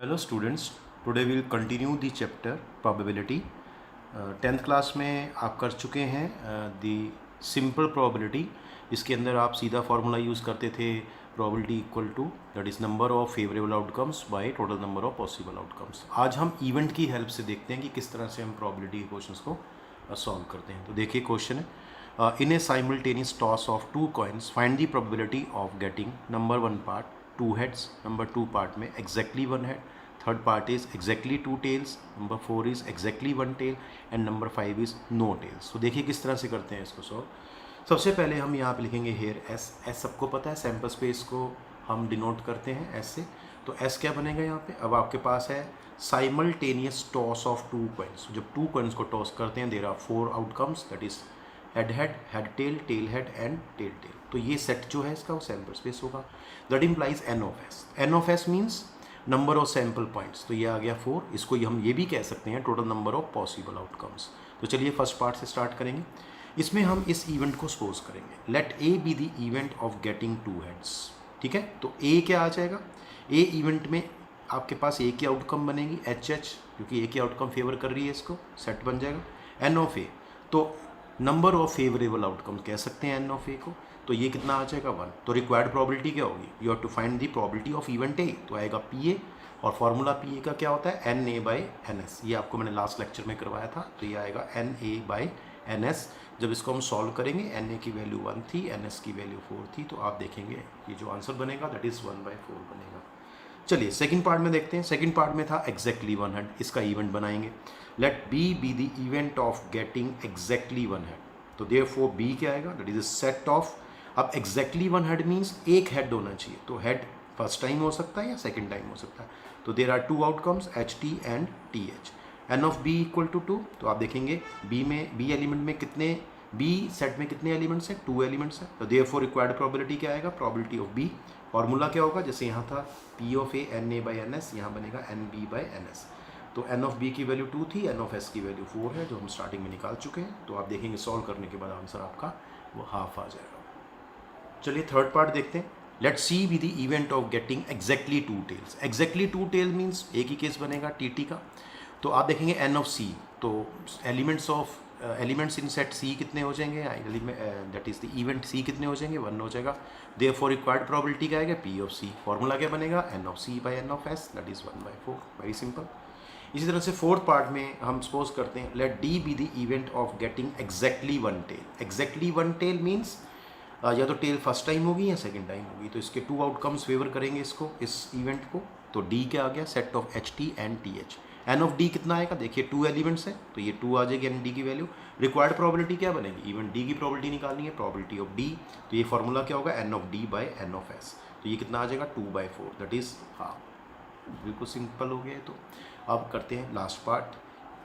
Hello students, today will continue the chapter probability. 10th class में आप कर चुके हैं दी सिंपल प्रोबेबिलिटी। इसके अंदर आप सीधा फार्मूला यूज़ करते थे, probability equal to that is number of favourable outcomes by total number of possible outcomes. आज हम इवेंट की हेल्प से देखते हैं कि किस तरह से हम प्रोबेबिलिटी के क्वेश्चंस को सॉल्व करते हैं। तो देखिए क्वेश्चन है, in a simultaneous toss of two coins find the probability of getting number one part two heads, number two part में exactly one head, third part is exactly two tails, number four is exactly one tail and number five is no tails. तो देखिए किस तरह से करते हैं इसको solve. सबसे पहले हम यहाँ पे लिखेंगे हेयर एस। एस सबको पता है, सैम्पल स्पेस को हम डिनोट करते हैं एस से। तो एस क्या बनेगा यहाँ पे? अब आपके पास है simultaneous toss of two coins. जब टू कॉइन्स को टॉस करते हैं there are four outcomes, that is head head, head tail head and tail tail. तो ये सेट जो है इसका वो सैम्पल स्पेस होगा। That implies N of S. N of S means number of sample points. तो ये आ गया 4। इसको हम ये भी कह सकते हैं total number of possible outcomes. तो चलिए फर्स्ट पार्ट से स्टार्ट करेंगे। इसमें हम इस इवेंट को सपोज करेंगे, let A be the event of getting two heads. ठीक है, तो ए क्या आ जाएगा? ए इवेंट में आपके पास ए की आउटकम बनेगी एच एच, क्योंकि ए की आउटकम फेवर कर रही है, इसको सेट बन जाएगा एन ऑफ ए। तो नंबर ऑफ फेवरेबल आउटकम कह सकते हैं एन ऑफ ए को। तो ये कितना आ जाएगा 1। तो रिक्वायर्ड प्रोबेबिलिटी क्या होगी? You have to find the probability of event A. तो आएगा पी ए, और फॉर्मूला पी ए का क्या होता है? N A by N S. ये आपको मैंने लास्ट लेक्चर में करवाया था। तो ये आएगा N A by N S. जब इसको हम सॉल्व करेंगे, एन ए की वैल्यू 1 थी, एन एस की वैल्यू 4 थी, तो आप देखेंगे ये जो आंसर बनेगा दैट इज़ 1/4 बनेगा। चलिए सेकंड पार्ट में देखते हैं। सेकंड पार्ट में था एग्जैक्टली वन हेड। इसका इवेंट बनाएंगे, let B be the event of getting exactly one head. तो देयरफॉर बी क्या आएगा? That is a set of, अब एग्जैक्टली वन हेड मीन्स एक हेड होना चाहिए। तो हेड फर्स्ट टाइम हो सकता है या सेकंड टाइम हो सकता है। तो there are two outcomes H T and T H. N of B equal to 2। तो आप देखेंगे बी में, बी एलिमेंट में कितने, बी सेट में कितने एलिमेंट्स हैं? 2 एलिमेंट्स हैं। तो देयरफॉर रिक्वायर्ड प्रोबेबिलिटी क्या आएगा? Probability of B. फॉर्मूला क्या होगा? जैसे यहाँ था P of A N A by N S, यहाँ बनेगा N B by N S. तो एन ऑफ बी की वैल्यू 2 थी, एन ऑफ एस की वैल्यू 4 है, जो हम स्टार्टिंग में निकाल चुके हैं। तो आप देखेंगे सॉल्व करने के बाद आंसर आपका वो हाफ आ जाएगा। चलिए थर्ड पार्ट देखते हैं। Let C be the event of getting exactly two tails. Exactly two tail means एक ही केस बनेगा टी टी का। तो आप देखेंगे एन ऑफ सी, तो एलिमेंट्स इन सेट सी कितने हो जाएंगे? दैट इज द इवेंट सी कितने हो जाएंगे? 1 हो जाएगा। देयरफॉर रिक्वायर्ड प्रोबेबिलिटी क्या आएगा? P of C. फॉर्मूला क्या बनेगा? N of C by N of S, that is 1/4। Very simple. इसी तरह से फोर्थ पार्ट में हम सपोज करते हैं, let D be the event of getting exactly one tail. Exactly one tail means या तो टेल फर्स्ट टाइम होगी या सेकंड टाइम होगी। तो इसके टू आउटकम्स फेवर करेंगे इसको, इस इवेंट को। तो डी क्या आ गया? Set of H T and T H. N of D कितना आएगा? देखिए 2 एलिमेंट्स है, तो ये 2 आ जाएगी एन डी की वैल्यू। रिक्वायर्ड प्रोबेबिलिटी क्या बनेगी? इवेंट डी की प्रोबेबिलिटी निकालनी है, प्रोबेबिलिटी ऑफ डी। तो ये फॉर्मूला क्या होगा? N of D by N of S. तो ये कितना आ जाएगा? 2/4, दैट इज हाफ। बिल्कुल सिंपल हो गया है। तो अब करते हैं लास्ट पार्ट।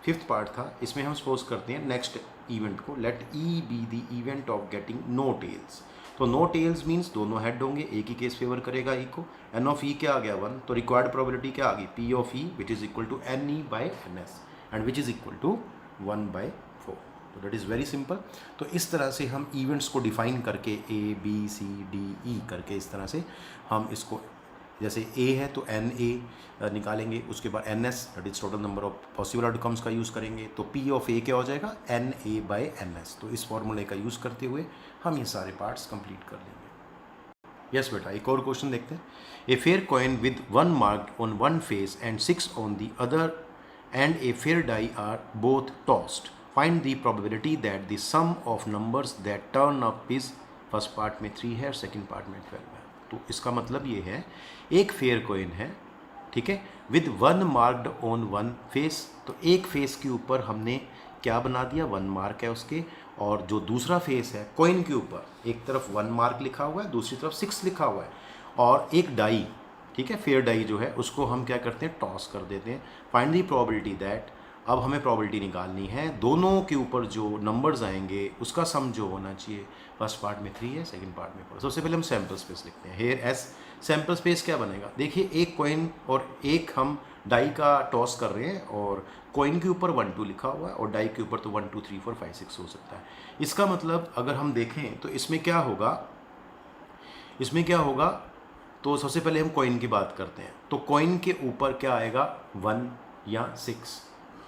फिफ्थ पार्ट था, इसमें हम सपोज करते हैं नेक्स्ट इवेंट को, let E be the event of getting no tails. तो नो टेल्स मीन्स दोनों हेड होंगे, एक ही केस फेवर करेगा ई को। एन ऑफ ई क्या आ गया? 1। तो रिक्वायर्ड प्रोबेबिलिटी क्या आ गई? P of E which is equal to N E by N S and which is equal to 1/4। तो दैट इज़ वेरी सिंपल। तो इस तरह से हम इवेंट्स को डिफाइन करके A B C D E करके इस तरह से हम इसको, जैसे ए है तो एन ए निकालेंगे, उसके बाद N S that is total number of possible outcomes का यूज़ करेंगे। तो पी ऑफ ए क्या हो जाएगा? N A by N S. तो इस फॉर्मूले का यूज़ करते हुए हम ये सारे पार्ट्स कंप्लीट कर लेंगे। यस बेटा, एक और क्वेश्चन देखते हैं। A fair coin with 1 mark on one face and 6 on the other and a fair die are both tossed, find the probability that the sum of numbers that turn up is, first part में 3 है और second part में 12 है। तो इसका मतलब ये है, एक फेयर कॉइन है, ठीक है, with 1 marked on one face. तो एक फेस के ऊपर हमने क्या बना दिया? 1 मार्क है उसके, और जो दूसरा फेस है कॉइन के ऊपर, एक तरफ 1 मार्क लिखा हुआ है, दूसरी तरफ 6 लिखा हुआ है, और एक डाई, ठीक है, फेयर डाई जो है उसको हम क्या करते हैं? टॉस कर देते हैं। फाइंड दी प्रोबेबिलिटी दैट, अब हमें प्रोबेबिलिटी निकालनी है दोनों के ऊपर जो नंबर्स आएंगे उसका सम जो होना चाहिए। फर्स्ट पार्ट में 3 है, सेकंड पार्ट में 4। सबसे पहले हम सैम्पल स्पेस लिखते हैं, हेयर एस। सैम्पल स्पेस क्या बनेगा? देखिए एक कॉइन और एक हम डाई का टॉस कर रहे हैं, और कॉइन के ऊपर 1 2 लिखा हुआ है और डाई के ऊपर तो 1 2 3 4 5 6 हो सकता है। इसका मतलब अगर हम देखें तो इसमें क्या होगा? तो सबसे पहले हम कॉइन की बात करते हैं। तो कॉइन के ऊपर क्या आएगा, 1 या 6।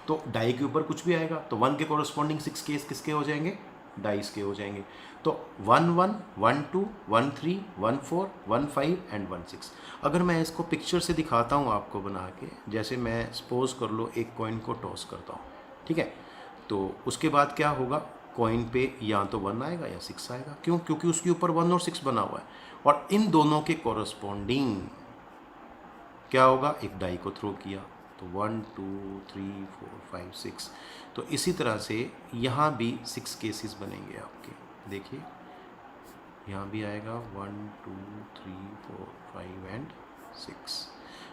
तो डाई के ऊपर कुछ भी आएगा, तो 1 के कॉरस्पॉन्डिंग 6 केस किसके हो जाएंगे, डाइस के हो जाएंगे। तो 1 1 1 2 1 3 1 4 1 5 एंड 1 6। अगर मैं इसको पिक्चर से दिखाता हूँ आपको बना के, जैसे मैं सपोज कर लो एक कॉइन को टॉस करता हूँ, ठीक है, तो उसके बाद क्या होगा, कॉइन पे या तो 1 आएगा या 6 आएगा। क्यों, क्योंकि उसके ऊपर 1 और 6 बना हुआ है, और इन दोनों के कॉरस्पॉन्डिंग क्या होगा, एक डाई को थ्रो किया, तो 1 2 3 4 5 6। तो इसी तरह से यहाँ भी 6 केसेस बनेंगे आपके, देखिए यहाँ भी आएगा 1 2 3 4 5 एंड 6।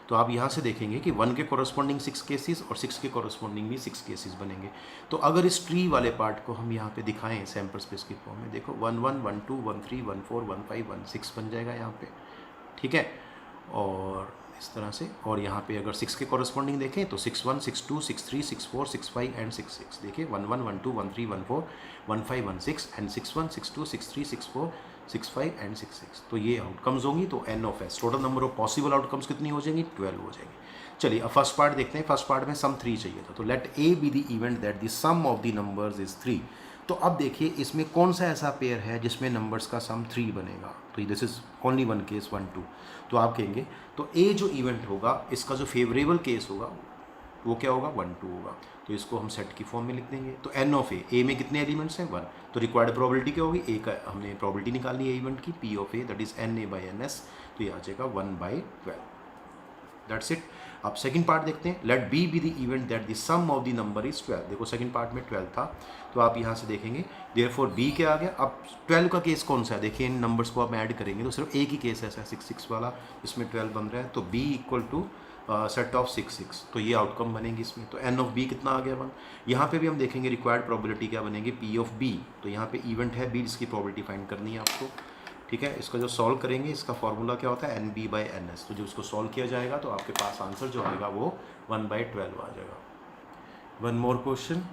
तो आप यहाँ से देखेंगे कि 1 के कॉरस्पॉन्डिंग 6 केसेस और 6 के कॉरस्पॉन्डिंग भी 6 केसेस बनेंगे। तो अगर इस ट्री वाले पार्ट को हम यहाँ पे दिखाएं सैम्पल स्पेस की फॉर्म में, देखो 1 1 1 2 1 3 1 4 1 5 1 6 बन जाएगा यहाँ पे, ठीक है। और इस तरह से, और यहाँ पे अगर 6 के कॉरस्पॉन्डिंग देखें तो 6 1 6 2 6 3 6 4 6 5 एंड 6 6। देखिए 1 1 1 2 1 3 1 4 1 5 1 6 एंड 6 1 6 2 6 3 6 4 6 5 एंड 6 6। तो ये आउटकम्स होंगी। तो N of S, total number of possible outcomes कितनी हो जाएंगी, 12 हो जाएंगी। चलिए अब फर्स्ट पार्ट देखते हैं। फर्स्ट पार्ट में सम 3 चाहिए था, तो let A be the event that the sum of the numbers is 3। तो अब देखिए इसमें कौन सा ऐसा पेयर है जिसमें नंबर्स का सम 3 बनेगा। तो this is only one case 1 2। तो आप कहेंगे तो ए जो इवेंट होगा इसका जो फेवरेबल केस होगा वो क्या होगा, 1 2 होगा। तो इसको हम सेट की फॉर्म में लिख देंगे। तो एन ऑफ ए में कितने एलिमेंट्स हैं, 1। तो रिक्वायर्ड प्रोबेबिलिटी क्या होगी, ए का हमने प्रोबेबिलिटी निकालनी है इवेंट की, P of A that is N A by N S. तो ये आ जाएगा 1/12, दैट्स इट। अब सेकंड पार्ट देखते हैं। Let B be the event that the sum of the number is 12। देखो सेकंड पार्ट में 12 था, तो आप यहाँ से देखेंगे देयरफॉर बी क्या आ गया। अब 12 का केस कौन सा है, देखिए इन नंबर्स को आप ऐड करेंगे तो सिर्फ एक ही केस ऐसा है 6 6 वाला, इसमें 12 बन रहा है। तो B equal to set of 6 6, तो ये आउटकम बनेगी इसमें। तो एन ऑफ बी कितना आ गया 1। यहाँ पे भी हम देखेंगे रिक्वायर्ड प्रोबेबिलिटी क्या बनेगी, पी ऑफ बी। तो यहाँ पे इवेंट है बी, जिसकी प्रोबेबिलिटी फाइंड करनी है आपको, ठीक है। इसका जो सॉल्व करेंगे इसका फॉर्मूला क्या होता है, N B by N S. तो जब उसको सॉल्व किया जाएगा तो आपके पास आंसर जो आएगा वो 1/12 आ जाएगा। One more question.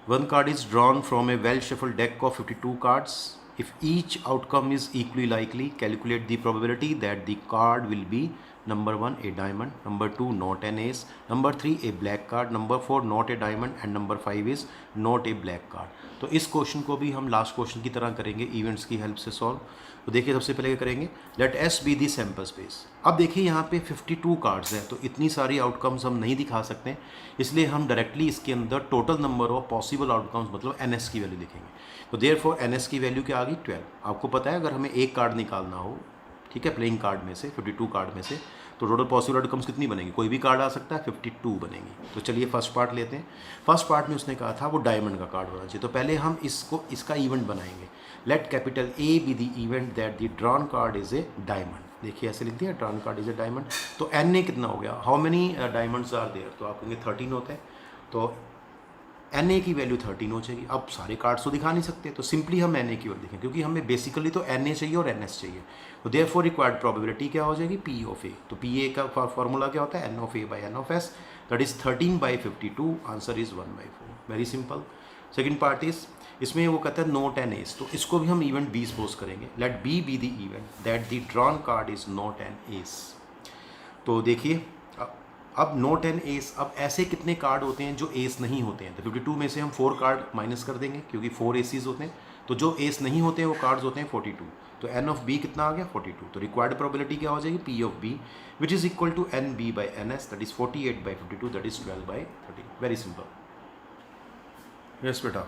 One card is drawn from a well-shuffled deck of 52 cards. If each outcome is equally likely, calculate the probability that the card will be number 1 a diamond, number 2 not an ace, number 3 a black card, number 4 not a diamond and number 5 is not a black card. तो इस question को भी हम last question की तरह करेंगे, events की help से सॉल्व। तो देखिए सबसे पहले क्या करेंगे, let S be the sample space. अब देखिए यहाँ पे 52 कार्ड्स हैं, तो इतनी सारी आउटकम्स हम नहीं दिखा सकते, इसलिए हम डायरेक्टली इसके अंदर total number of possible outcomes मतलब एन एस की वैल्यू लिखेंगे। तो देयरफॉर एन एस की वैल्यू क्या आ गई, 12। आपको पता है अगर हमें एक कार्ड निकालना हो, ठीक है, प्लेइंग कार्ड में से 52 कार्ड में से, तो टोटल पॉसिबल आउटकम्स कितनी बनेंगी, कोई भी कार्ड आ सकता है, 52 बनेंगी। तो चलिए फर्स्ट पार्ट लेते हैं। फर्स्ट पार्ट में उसने कहा था वो डायमंड का कार्ड होना चाहिए, तो पहले हम इसका इवेंट बनाएंगे। Let capital A be the event that the drawn card is a diamond. देखिए ऐसे लिख दिया, drawn card is a diamond. तो एन ए कितना हो गया, how many diamonds are there, तो आप कहेंगे 13 होते हैं। तो एन ए की वैल्यू 13 हो जाएगी। अब सारे कार्ड्स तो दिखा नहीं सकते, तो सिंपली हम एन ए की वैल्यू लिखें, क्योंकि हमें बेसिकली तो एन ए चाहिए और एन एस चाहिए। तो देयरफॉर रिक्वायर्ड प्रोबेबिलिटी क्या हो जाएगी, पी ऑफ ए। तो पी ए का फॉर्मूला क्या होता है, N of A by N of S, that is 13/52। Answer is 1/4, very simple. Second part is, इसमें वो कहता है नॉट एन एस, तो इसको भी हम इवेंट बी सपोज करेंगे। Let B be the event that the drawn card is not an S. तो देखिए अब नॉट एन एस, अब ऐसे कितने कार्ड होते हैं जो एस नहीं होते हैं। तो 52 में से हम 4 कार्ड माइनस कर देंगे, क्योंकि 4 एसीज होते हैं। तो जो एस नहीं होते हैं वो कार्ड्स होते हैं 42। तो एन ऑफ बी कितना आ गया, 42। तो रिक्वायर्ड प्रोबेबिलिटी क्या हो जाएगी, P of B which is equal to N B by N S, that is 48/52, that is 12/13। Very simple. Yes बेटा।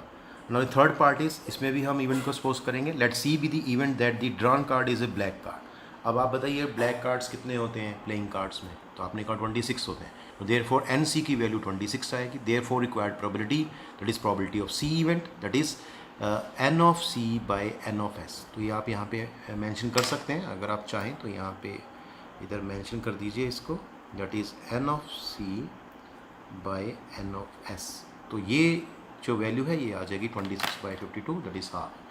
नाउ थर्ड पार्ट इज, इसमें भी हम इवेंट को सपोज करेंगे। Let C be the event that the drawn card is a black card. अब आप बताइए black cards कितने होते हैं प्लेइंग कार्ड्स में, तो आपने कहा 26 होते हैं। तो देयरफॉर एन सी की वैल्यू 26 आएगी। Therefore required probability that is probability of C event that is N of C by N of S. तो ये आप यहाँ पे मेंशन कर सकते हैं अगर आप चाहें, तो यहाँ पे इधर मेंशन कर दीजिए इसको, that is N of C by N of S. तो ये जो वैल्यू है ये आ जाएगी 26/52, that is half.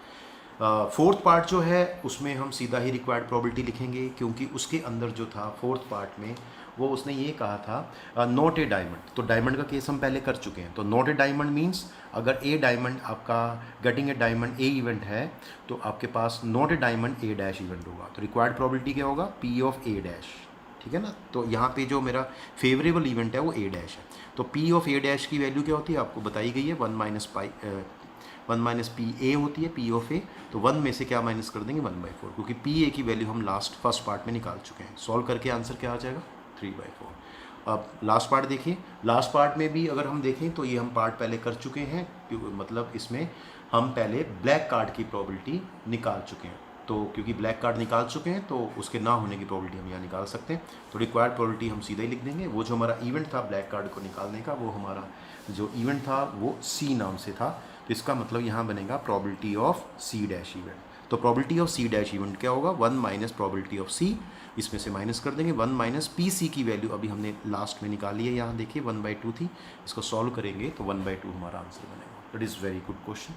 Fourth part जो है उसमें हम सीधा ही रिक्वायर्ड प्रोबेबिलिटी लिखेंगे, क्योंकि उसके अंदर जो था फोर्थ पार्ट में वो उसने ये कहा था नॉट ए डायमंड। तो डायमंड का केस हम पहले कर चुके हैं। तो नॉट ए डायमंड मीन्स अगर ए डायमंड आपका getting a diamond a event है तो आपके पास not a diamond a dash event होगा। तो रिक्वायर्ड प्रोबेबिलिटी क्या होगा, पी ऑफ ए डैश, ठीक है ना। तो यहाँ पे जो मेरा फेवरेबल इवेंट है वो ए डैश है। तो पी ऑफ ए डैश की वैल्यू क्या होती है आपको बताई गई है, 1 माइनस पी ए होती है, पी ऑफ ए। तो 1 में से क्या माइनस कर देंगे, 1/4, क्योंकि पी ए की वैल्यू हम फर्स्ट पार्ट में निकाल चुके हैं। सॉल्व करके आंसर क्या आ जाएगा, 3/4। अब लास्ट पार्ट देखिए, लास्ट पार्ट में भी अगर हम देखें तो ये हम पार्ट पहले कर चुके हैं, मतलब इसमें हम पहले ब्लैक कार्ड की प्रोबेबिलिटी निकाल चुके हैं। तो क्योंकि ब्लैक कार्ड निकाल चुके हैं तो उसके ना होने की प्रोबेबिलिटी हम यहाँ निकाल सकते हैं। तो रिक्वायर्ड प्रोबेबिलिटी हम सीधा ही लिख देंगे। वो जो हमारा इवेंट था ब्लैक कार्ड को निकालने का, वो हमारा जो इवेंट था वो सी नाम से था। तो इसका मतलब यहाँ बनेगा probability of C dash event. तो probability of C dash event क्या होगा, 1 माइनस प्रोबेबिलिटी ऑफ सी, इसमें से माइनस कर देंगे 1 माइनस पी सी की वैल्यू अभी हमने लास्ट में निकाली है। यहाँ देखिए 1/2 थी, इसको सॉल्व करेंगे तो 1/2 हमारा आंसर बनेगा। That is very good question.